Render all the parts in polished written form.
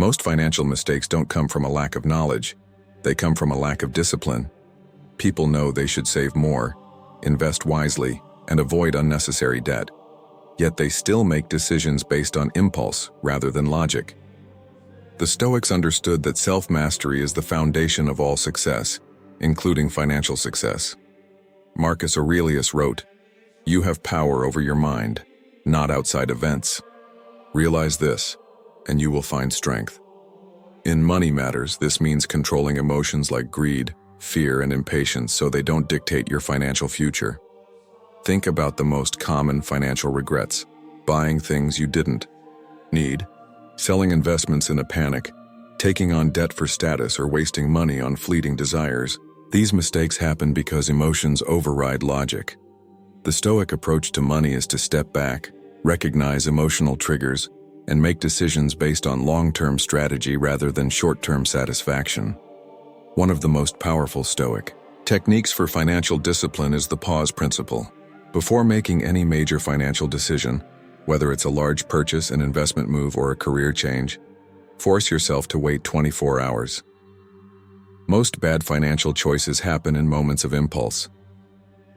Most financial mistakes don't come from a lack of knowledge. They come from a lack of discipline. People know they should save more, invest wisely, and avoid unnecessary debt. Yet they still make decisions based on impulse rather than logic. The Stoics understood that self-mastery is the foundation of all success, including financial success. Marcus Aurelius wrote, "You have power over your mind, not outside events. Realize this, and you will find strength." In money matters, this means controlling emotions like greed, fear, and impatience so they don't dictate your financial future. Think about the most common financial regrets: buying things you didn't need, selling investments in a panic, taking on debt for status, or wasting money on fleeting desires. These mistakes happen because emotions override logic. The Stoic approach to money is to step back, recognize emotional triggers, and make decisions based on long-term strategy rather than short-term satisfaction. One of the most powerful Stoic techniques for financial discipline is the pause principle. Before making any major financial decision, whether it's a large purchase, an investment move, or a career change, force yourself to wait 24 hours. Most bad financial choices happen in moments of impulse.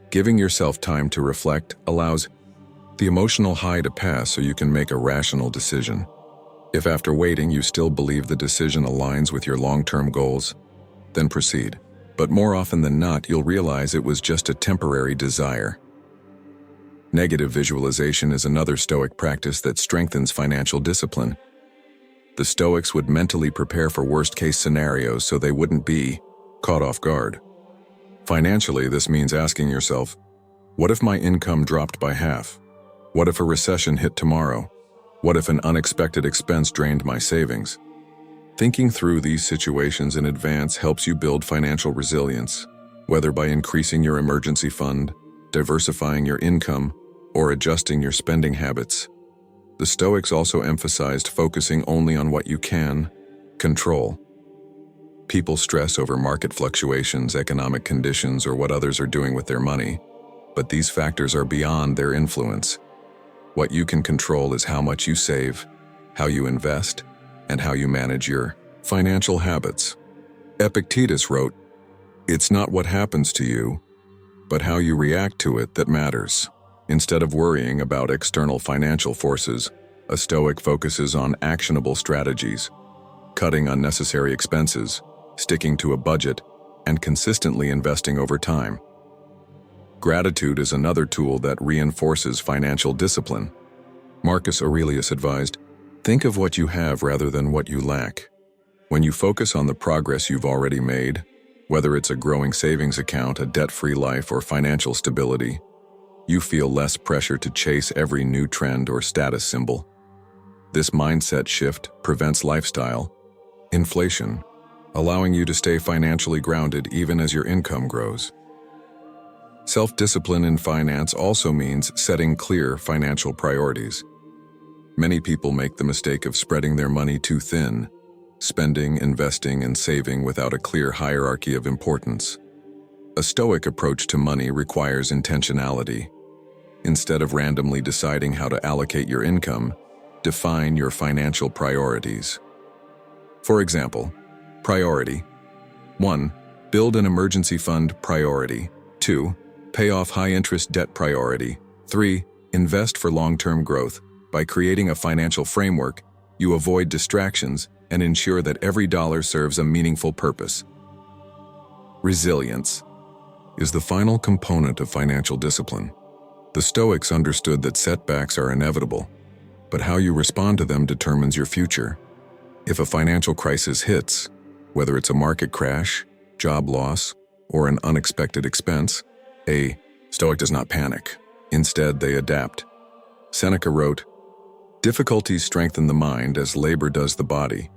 Giving yourself time to reflect allows the emotional high to pass so you can make a rational decision. If after waiting you still believe the decision aligns with your long-term goals, then proceed. But more often than not, you'll realize it was just a temporary desire. Negative visualization is another Stoic practice that strengthens financial discipline. The Stoics would mentally prepare for worst-case scenarios so they wouldn't be caught off guard. Financially, this means asking yourself, what if my income dropped by half? What if a recession hit tomorrow? What if an unexpected expense drained my savings? Thinking through these situations in advance helps you build financial resilience, whether by increasing your emergency fund, diversifying your income, or adjusting your spending habits. The Stoics also emphasized focusing only on what you can control. People stress over market fluctuations, economic conditions, or what others are doing with their money, but these factors are beyond their influence. What you can control is how much you save, how you invest, and how you manage your financial habits. Epictetus wrote, "It's not what happens to you, but how you react to it that matters." Instead of worrying about external financial forces, a Stoic focuses on actionable strategies, cutting unnecessary expenses, sticking to a budget, and consistently investing over time. Gratitude is another tool that reinforces financial discipline. Marcus Aurelius advised, "Think of what you have rather than what you lack." When you focus on the progress you've already made, whether it's a growing savings account, a debt-free life, or financial stability, you feel less pressure to chase every new trend or status symbol. This mindset shift prevents lifestyle inflation, allowing you to stay financially grounded even as your income grows. Self-discipline in finance also means setting clear financial priorities. Many people make the mistake of spreading their money too thin, spending, investing, and saving without a clear hierarchy of importance. A Stoic approach to money requires intentionality. Instead of randomly deciding how to allocate your income, define your financial priorities. For example, priority 1. Build an emergency fund priority. 2. Pay off high-interest debt priority. 3. Invest for long-term growth. By creating a financial framework, you avoid distractions and ensure that every dollar serves a meaningful purpose. Resilience is the final component of financial discipline. The Stoics understood that setbacks are inevitable, but how you respond to them determines your future. If a financial crisis hits, whether it's a market crash, job loss, or an unexpected expense, a Stoic does not panic. Instead, they adapt. Seneca wrote, "Difficulties strengthen the mind as labor does the body."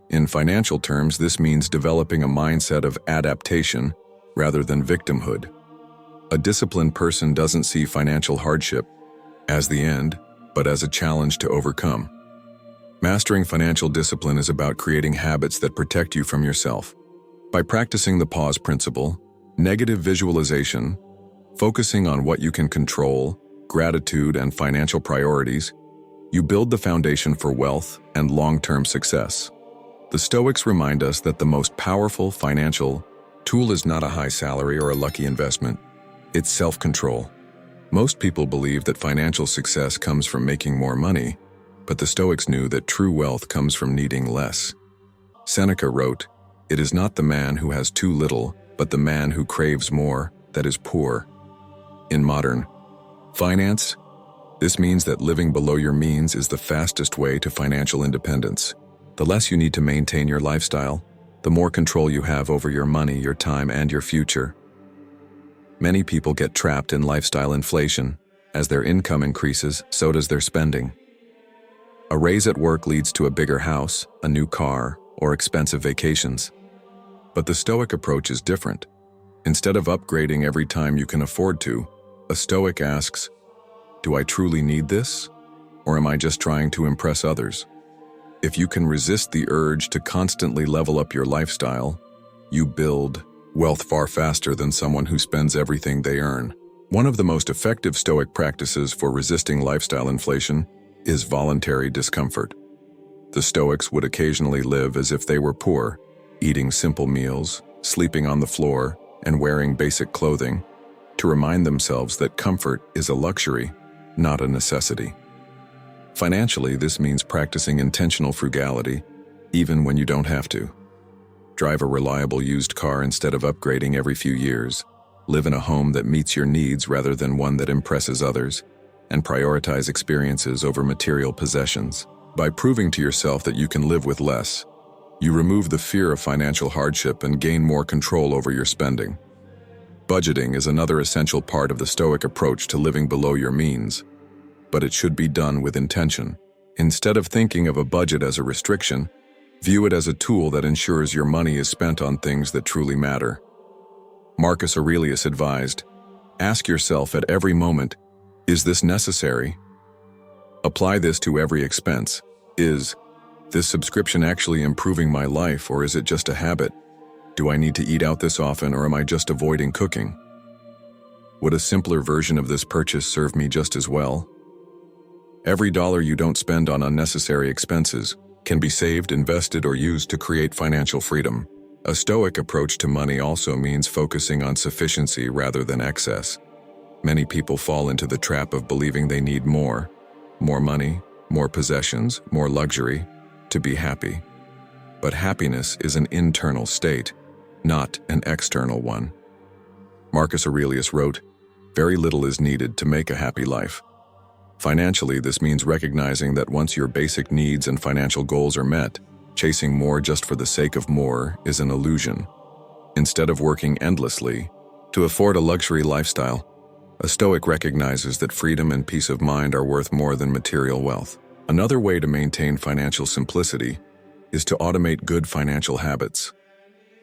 In financial terms, this means developing a mindset of adaptation rather than victimhood. A disciplined person doesn't see financial hardship as the end, but as a challenge to overcome. Mastering financial discipline is about creating habits that protect you from yourself. By practicing the pause principle, negative visualization, focusing on what you can control, gratitude, and financial priorities, You build the foundation for wealth and long-term success. The Stoics remind us that the most powerful financial tool is not a high salary or a lucky investment. It's self-control. Most people believe that financial success comes from making more money, but the Stoics knew that true wealth comes from needing less. Seneca wrote, "It is not the man who has too little, but the man who craves more, that is poor." In modern finance, this means that living below your means is the fastest way to financial independence. The less you need to maintain your lifestyle, the more control you have over your money, your time, and your future. Many people get trapped in lifestyle inflation. As their income increases, so does their spending. A raise at work leads to a bigger house, a new car, or expensive vacations. But the Stoic approach is different. Instead of upgrading every time you can afford to, a Stoic asks, "Do I truly need this? Or am I just trying to impress others?" If you can resist the urge to constantly level up your lifestyle, you build wealth far faster than someone who spends everything they earn. One of the most effective Stoic practices for resisting lifestyle inflation is voluntary discomfort. The Stoics would occasionally live as if they were poor, eating simple meals, sleeping on the floor, and wearing basic clothing, to remind themselves that comfort is a luxury, not a necessity. Financially, this means practicing intentional frugality, even when you don't have to. Drive a reliable used car instead of upgrading every few years. Live in a home that meets your needs rather than one that impresses others, and prioritize experiences over material possessions. By proving to yourself that you can live with less, you remove the fear of financial hardship and gain more control over your spending. Budgeting is another essential part of the Stoic approach to living below your means, but it should be done with intention. Instead of thinking of a budget as a restriction, view it as a tool that ensures your money is spent on things that truly matter. Marcus Aurelius advised, "Ask yourself at every moment, is this necessary? Apply this to every expense. Is this subscription actually improving my life, or is it just a habit? Do I need to eat out this often, or am I just avoiding cooking? Would a simpler version of this purchase serve me just as well?" Every dollar you don't spend on unnecessary expenses can be saved, invested, or used to create financial freedom. A Stoic approach to money also means focusing on sufficiency rather than excess. Many people fall into the trap of believing they need more money, more possessions, more luxury, to be happy. But happiness is an internal state, not an external one. Marcus Aurelius wrote, "Very little is needed to make a happy life." Financially, this means recognizing that once your basic needs and financial goals are met, chasing more just for the sake of more is an illusion. Instead of working endlessly to afford a luxury lifestyle, a Stoic recognizes that freedom and peace of mind are worth more than material wealth. Another way to maintain financial simplicity is to automate good financial habits.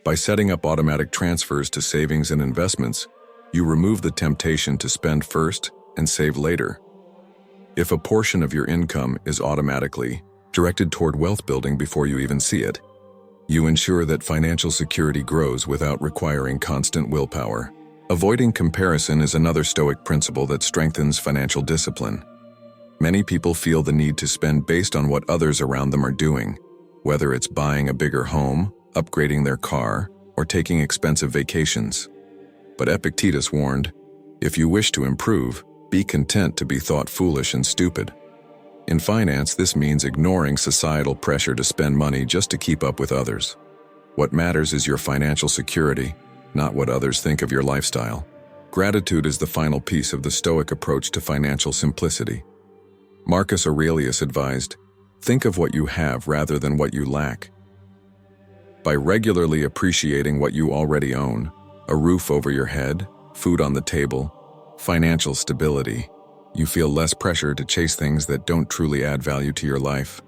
By setting up automatic transfers to savings and investments, you remove the temptation to spend first and save later. If a portion of your income is automatically directed toward wealth building before you even see it, you ensure that financial security grows without requiring constant willpower. Avoiding comparison is another Stoic principle that strengthens financial discipline. Many people feel the need to spend based on what others around them are doing, whether it's buying a bigger home, upgrading their car, or taking expensive vacations. But Epictetus warned, "If you wish to improve, be content to be thought foolish and stupid." In finance, this means ignoring societal pressure to spend money just to keep up with others. What matters is your financial security, not what others think of your lifestyle. Gratitude is the final piece of the Stoic approach to financial simplicity. Marcus Aurelius advised, "Think of what you have rather than what you lack." By regularly appreciating what you already own, a roof over your head, food on the table, financial stability, you feel less pressure to chase things that don't truly add value to your life.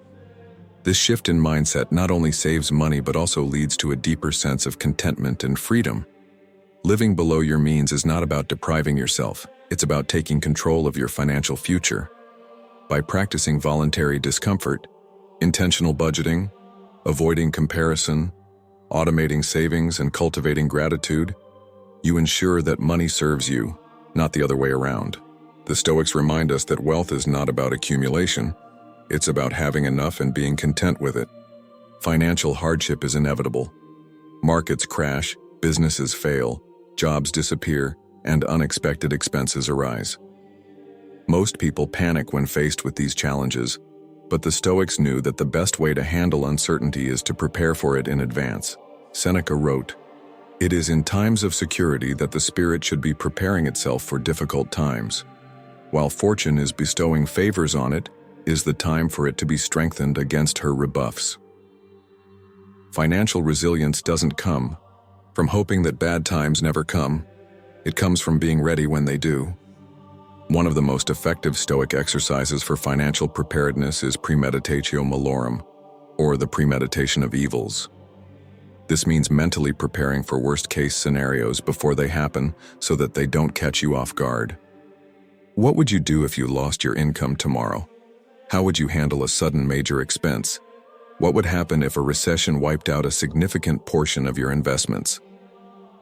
This shift in mindset not only saves money but also leads to a deeper sense of contentment and freedom. Living below your means is not about depriving yourself, it's about taking control of your financial future. By practicing voluntary discomfort, intentional budgeting, avoiding comparison, automating savings, and cultivating gratitude, you ensure that money serves you, not the other way around. The Stoics remind us that wealth is not about accumulation, It's about having enough and being content with it. Financial hardship is inevitable. Markets crash, businesses fail, jobs disappear, and unexpected expenses arise. Most people panic when faced with these challenges, but the Stoics knew that the best way to handle uncertainty is to prepare for it in advance. Seneca wrote, "It is in times of security that the spirit should be preparing itself for difficult times. While fortune is bestowing favors on it, is the time for it to be strengthened against her rebuffs." Financial resilience doesn't come from hoping that bad times never come. It comes from being ready when they do. One of the most effective Stoic exercises for financial preparedness is premeditatio malorum, or the premeditation of evils. This means mentally preparing for worst-case scenarios before they happen so that they don't catch you off guard. What would you do if you lost your income tomorrow? How would you handle a sudden major expense? What would happen if a recession wiped out a significant portion of your investments?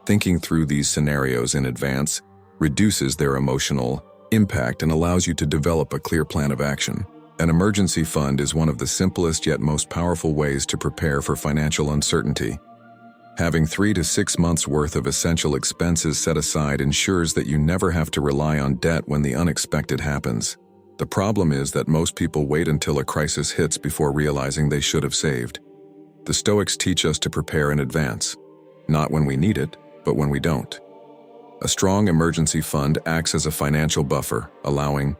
Thinking through these scenarios in advance reduces their emotional impact and allows you to develop a clear plan of action. An emergency fund is one of the simplest yet most powerful ways to prepare for financial uncertainty. Having 3 to 6 months' worth of essential expenses set aside ensures that you never have to rely on debt when the unexpected happens. The problem is that most people wait until a crisis hits before realizing they should have saved. The Stoics teach us to prepare in advance, not when we need it, but when we don't. A strong emergency fund acts as a financial buffer, allowing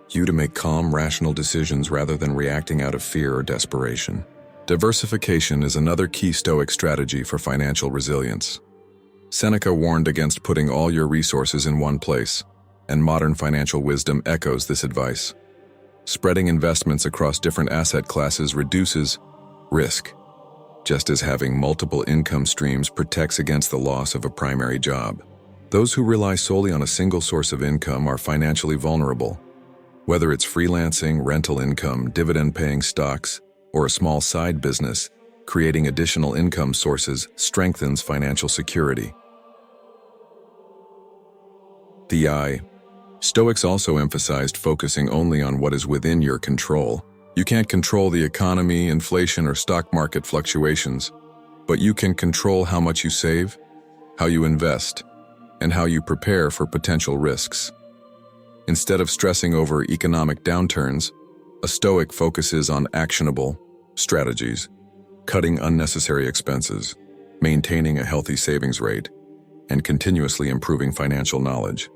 you to make calm, rational decisions rather than reacting out of fear or desperation. Diversification is another key Stoic strategy for financial resilience. Seneca warned against putting all your resources in one place, and modern financial wisdom echoes this advice. Spreading investments across different asset classes reduces risk, just as having multiple income streams protects against the loss of a primary job. Those who rely solely on a single source of income are financially vulnerable. Whether it's freelancing, rental income, dividend-paying stocks, or a small side business, creating additional income sources strengthens financial security. The Stoics also emphasized focusing only on what is within your control. You can't control the economy, inflation, or stock market fluctuations, but you can control how much you save, how you invest, and how you prepare for potential risks. Instead of stressing over economic downturns, a Stoic focuses on actionable strategies, cutting unnecessary expenses, maintaining a healthy savings rate, and continuously improving financial knowledge.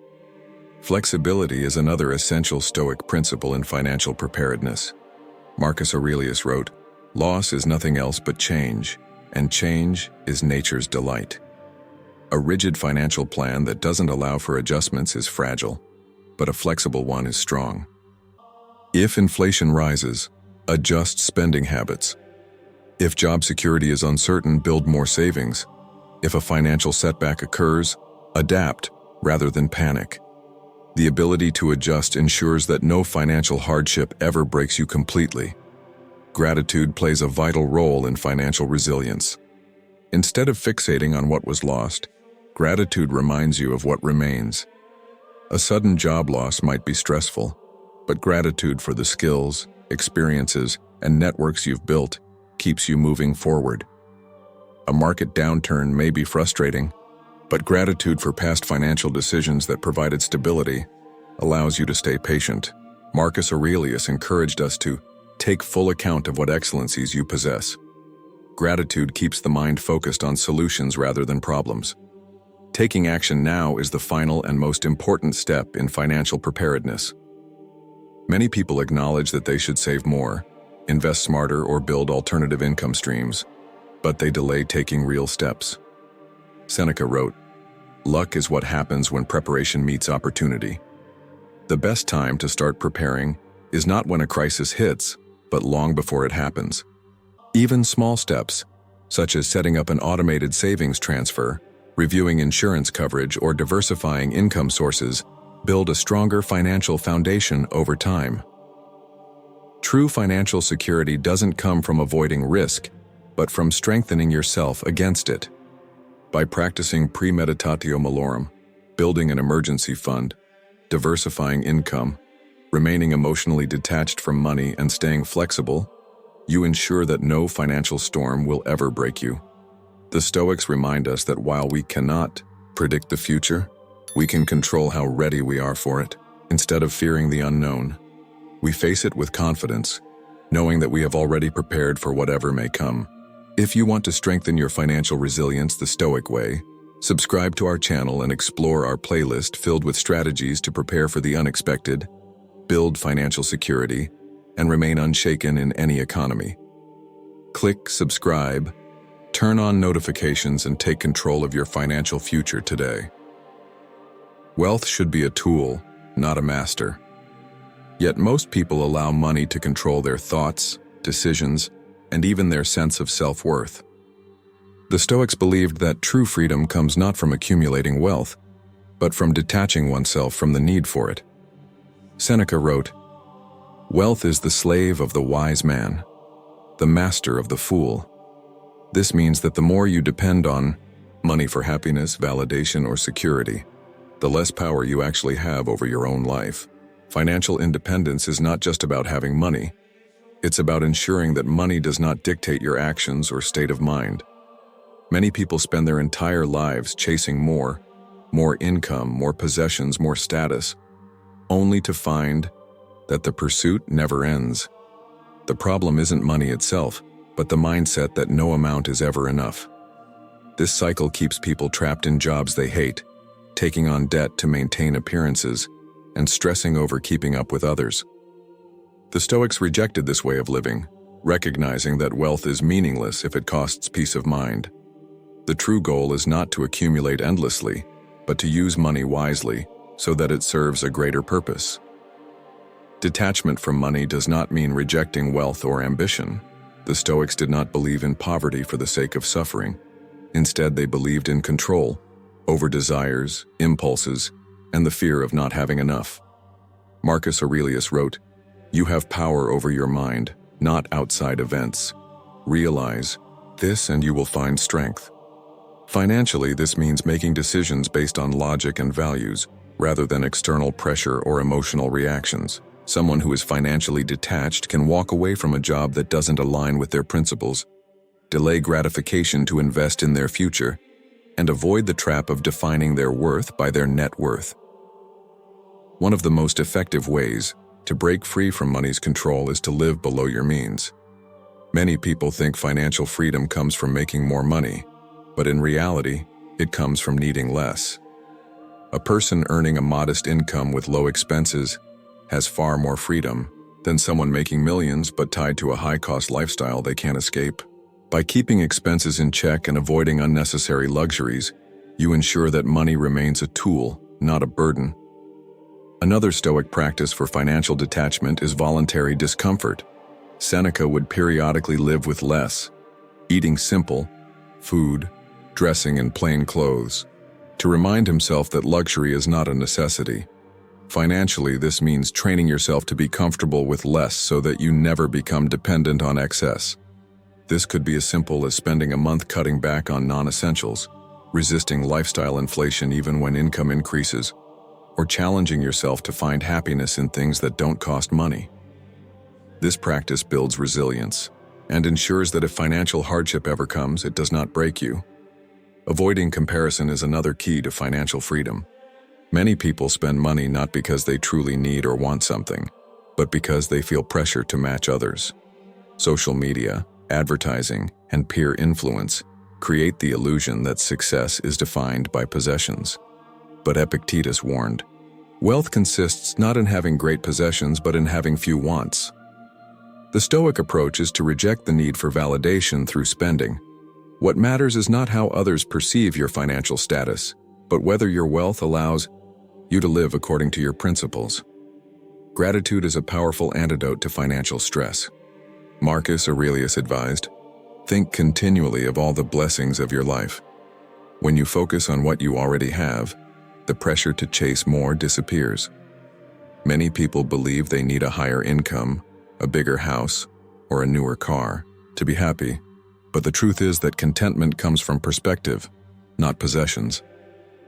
Flexibility is another essential Stoic principle in financial preparedness. Marcus Aurelius wrote, "Loss is nothing else but change, and change is nature's delight." A rigid financial plan that doesn't allow for adjustments is fragile, but a flexible one is strong. If inflation rises, adjust spending habits. If job security is uncertain, build more savings. If a financial setback occurs, adapt rather than panic. The ability to adjust ensures that no financial hardship ever breaks you completely. Gratitude plays a vital role in financial resilience. Instead of fixating on what was lost, gratitude reminds you of what remains. A sudden job loss might be stressful, but gratitude for the skills, experiences, and networks you've built keeps you moving forward. A market downturn may be frustrating, but gratitude for past financial decisions that provided stability allows you to stay patient. Marcus Aurelius encouraged us to take full account of what excellencies you possess. Gratitude keeps the mind focused on solutions rather than problems. Taking action now is the final and most important step in financial preparedness. Many people acknowledge that they should save more, invest smarter, or build alternative income streams, but they delay taking real steps. Seneca wrote, "Luck is what happens when preparation meets opportunity." The best time to start preparing is not when a crisis hits, but long before it happens. Even small steps, such as setting up an automated savings transfer, reviewing insurance coverage, or diversifying income sources, build a stronger financial foundation over time. True financial security doesn't come from avoiding risk, but from strengthening yourself against it. By practicing premeditatio malorum, building an emergency fund, diversifying income, Remaining emotionally detached from money and staying flexible, you ensure that no financial storm will ever break you. The Stoics remind us that while we cannot predict the future, we can control how ready we are for it. Instead of fearing the unknown, we face it with confidence, knowing that we have already prepared for whatever may come. If you want to strengthen your financial resilience the Stoic way, subscribe to our channel and explore our playlist filled with strategies to prepare for the unexpected, build financial security, and remain unshaken in any economy. Click subscribe, turn on notifications, and take control of your financial future today. Wealth should be a tool, not a master. Yet most people allow money to control their thoughts, decisions, and even their sense of self-worth. The Stoics believed that true freedom comes not from accumulating wealth, but from detaching oneself from the need for it. Seneca wrote, "Wealth is the slave of the wise man, the master of the fool." This means that the more you depend on money for happiness, validation, or security, the less power you actually have over your own life. Financial independence is not just about having money. It's about ensuring that money does not dictate your actions or state of mind. Many people spend their entire lives chasing more income, more possessions, more status, only to find that the pursuit never ends. The problem isn't money itself, but the mindset that no amount is ever enough. This cycle keeps people trapped in jobs they hate, taking on debt to maintain appearances, and stressing over keeping up with others. The Stoics rejected this way of living, recognizing that wealth is meaningless if it costs peace of mind. The true goal is not to accumulate endlessly, but to use money wisely so that it serves a greater purpose. Detachment from money does not mean rejecting wealth or ambition. The Stoics did not believe in poverty for the sake of suffering. Instead, they believed in control over desires, impulses, and the fear of not having enough. Marcus Aurelius wrote, "You have power over your mind, not outside events. Realize this and you will find strength." Financially, this means making decisions based on logic and values, rather than external pressure or emotional reactions. Someone who is financially detached can walk away from a job that doesn't align with their principles, delay gratification to invest in their future, and avoid the trap of defining their worth by their net worth. One of the most effective ways to break free from money's control is to live below your means. Many people think financial freedom comes from making more money, but in reality, it comes from needing less. A person earning a modest income with low expenses has far more freedom than someone making millions but tied to a high-cost lifestyle they can't escape. By keeping expenses in check and avoiding unnecessary luxuries, you ensure that money remains a tool, not a burden. Another Stoic practice for financial detachment is voluntary discomfort. Seneca would periodically live with less, eating simple food, dressing in plain clothes, to remind himself that luxury is not a necessity. Financially, this means training yourself to be comfortable with less so that you never become dependent on excess. This could be as simple as spending a month cutting back on non-essentials, resisting lifestyle inflation even when income increases, or challenging yourself to find happiness in things that don't cost money. This practice builds resilience and ensures that if financial hardship ever comes, it does not break you. Avoiding comparison is another key to financial freedom. Many people spend money not because they truly need or want something, but because they feel pressure to match others. Social media, advertising, and peer influence create the illusion that success is defined by possessions. But Epictetus warned, "Wealth consists not in having great possessions, but in having few wants." The Stoic approach is to reject the need for validation through spending. What matters is not how others perceive your financial status, but whether your wealth allows you to live according to your principles. Gratitude is a powerful antidote to financial stress. Marcus Aurelius advised, "Think continually of all the blessings of your life." When you focus on what you already have, the pressure to chase more disappears. Many people believe they need a higher income, a bigger house, or a newer car to be happy, but the truth is that contentment comes from perspective, not possessions.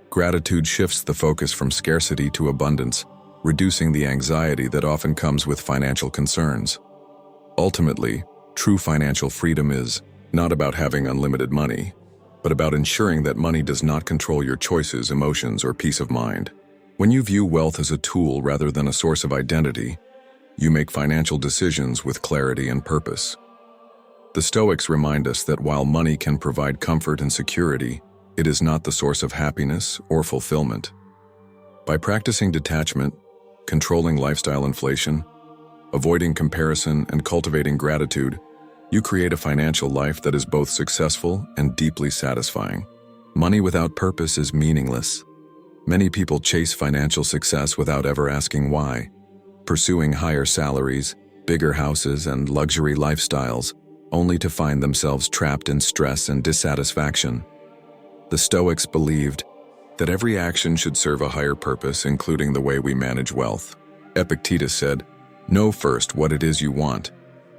Gratitude shifts the focus from scarcity to abundance, reducing the anxiety that often comes with financial concerns. Ultimately, true financial freedom is not about having unlimited money, but about ensuring that money does not control your choices, emotions, or peace of mind. When you view wealth as a tool rather than a source of identity, you make financial decisions with clarity and purpose. The Stoics remind us that while money can provide comfort and security, it is not the source of happiness or fulfillment. By practicing detachment, controlling lifestyle inflation, avoiding comparison, and cultivating gratitude, you create a financial life that is both successful and deeply satisfying. Money without purpose is meaningless. Many people chase financial success without ever asking why, pursuing higher salaries, bigger houses, and luxury lifestyles, only to find themselves trapped in stress and dissatisfaction. The Stoics believed that every action should serve a higher purpose, including the way we manage wealth. Epictetus said, "Know first what it is you want,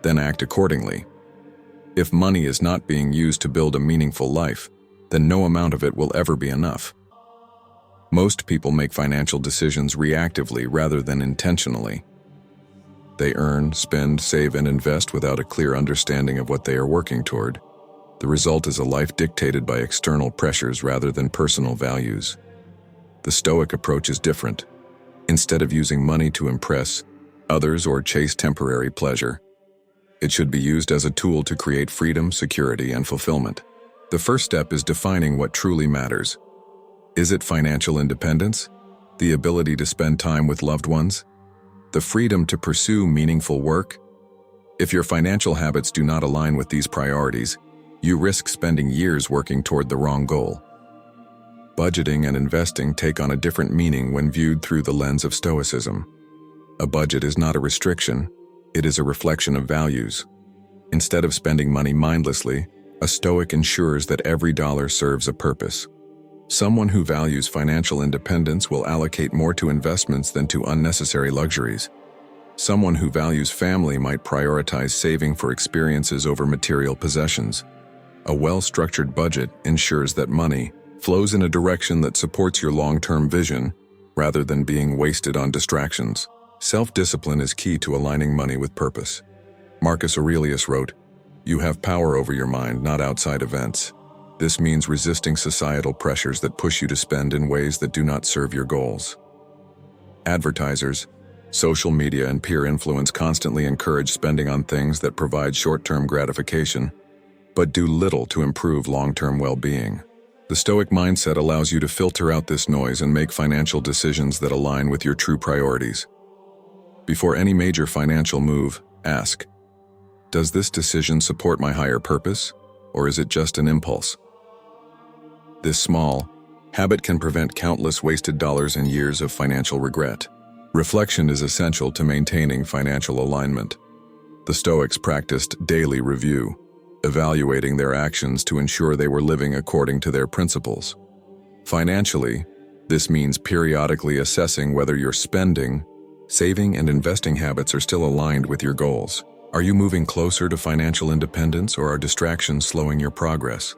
then act accordingly." If money is not being used to build a meaningful life, then no amount of it will ever be enough. Most people make financial decisions reactively rather than intentionally. They earn, spend, save, and invest without a clear understanding of what they are working toward. The result is a life dictated by external pressures rather than personal values. The Stoic approach is different. Instead of using money to impress others or chase temporary pleasure, it should be used as a tool to create freedom, security, and fulfillment. The first step is defining what truly matters. Is it financial independence? The ability to spend time with loved ones? The freedom to pursue meaningful work? If your financial habits do not align with these priorities, you risk spending years working toward the wrong goal. Budgeting and investing take on a different meaning when viewed through the lens of Stoicism. A budget is not a restriction, it is a reflection of values. Instead of spending money mindlessly, a Stoic ensures that every dollar serves a purpose. Someone who values financial independence will allocate more to investments than to unnecessary luxuries. Someone who values family might prioritize saving for experiences over material possessions. A well-structured budget ensures that money flows in a direction that supports your long-term vision rather than being wasted on distractions. Self-discipline is key to aligning money with purpose. Marcus Aurelius wrote, "You have power over your mind, not outside events." This means resisting societal pressures that push you to spend in ways that do not serve your goals. Advertisers, social media, and peer influence constantly encourage spending on things that provide short-term gratification, but do little to improve long-term well-being. The Stoic mindset allows you to filter out this noise and make financial decisions that align with your true priorities. Before any major financial move, ask, does this decision support my higher purpose, or is it just an impulse? This small habit can prevent countless wasted dollars and years of financial regret. Reflection is essential to maintaining financial alignment. The Stoics practiced daily review, evaluating their actions to ensure they were living according to their principles. Financially, this means periodically assessing whether your spending, saving, and investing habits are still aligned with your goals. Are you moving closer to financial independence, or are distractions slowing your progress?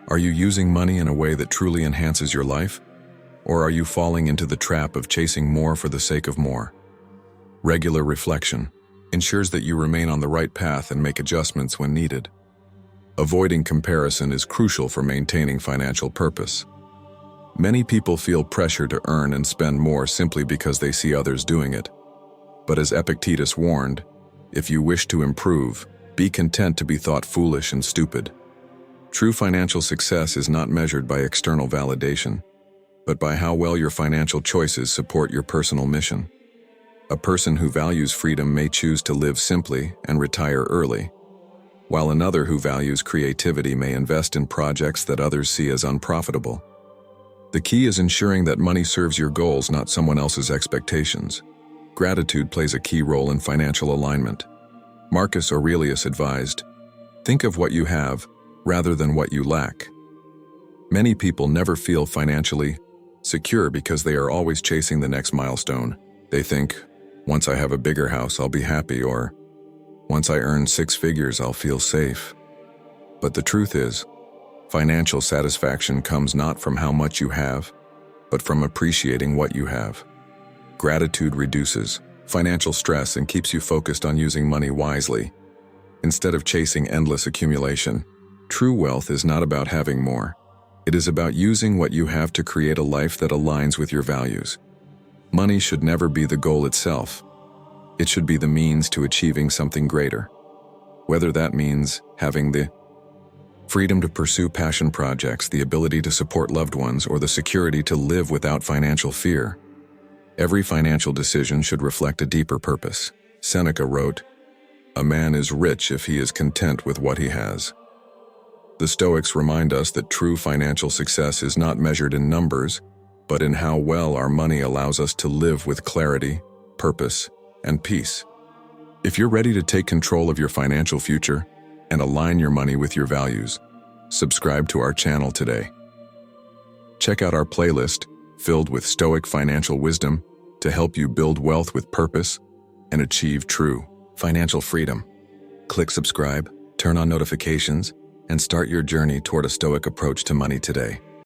Are you using money in a way that truly enhances your life? Or are you falling into the trap of chasing more for the sake of more? Regular reflection ensures that you remain on the right path and make adjustments when needed. Avoiding comparison is crucial for maintaining financial purpose. Many people feel pressure to earn and spend more simply because they see others doing it. But as Epictetus warned, if you wish to improve, be content to be thought foolish and stupid. True financial success is not measured by external validation, but by how well your financial choices support your personal mission. A person who values freedom may choose to live simply and retire early, while another who values creativity may invest in projects that others see as unprofitable. The key is ensuring that money serves your goals, not someone else's expectations. Gratitude plays a key role in financial alignment. Marcus Aurelius advised, "Think of what you have rather than what you lack." Many people never feel financially secure because they are always chasing the next milestone. They think, once I have a bigger house, I'll be happy, or once I earn 6 figures, I'll feel safe. But the truth is, financial satisfaction comes not from how much you have, but from appreciating what you have. Gratitude reduces financial stress and keeps you focused on using money wisely. Instead of chasing endless accumulation, true wealth is not about having more. It is about using what you have to create a life that aligns with your values. Money should never be the goal itself. It should be the means to achieving something greater. Whether that means having the freedom to pursue passion projects, the ability to support loved ones, or the security to live without financial fear. Every financial decision should reflect a deeper purpose. Seneca wrote, "A man is rich if he is content with what he has." The Stoics remind us that true financial success is not measured in numbers, but in how well our money allows us to live with clarity, purpose, and peace. If you're ready to take control of your financial future and align your money with your values, subscribe to our channel today. Check out our playlist filled with Stoic financial wisdom to help you build wealth with purpose and achieve true financial freedom. Click subscribe, turn on notifications, and start your journey toward a Stoic approach to money today.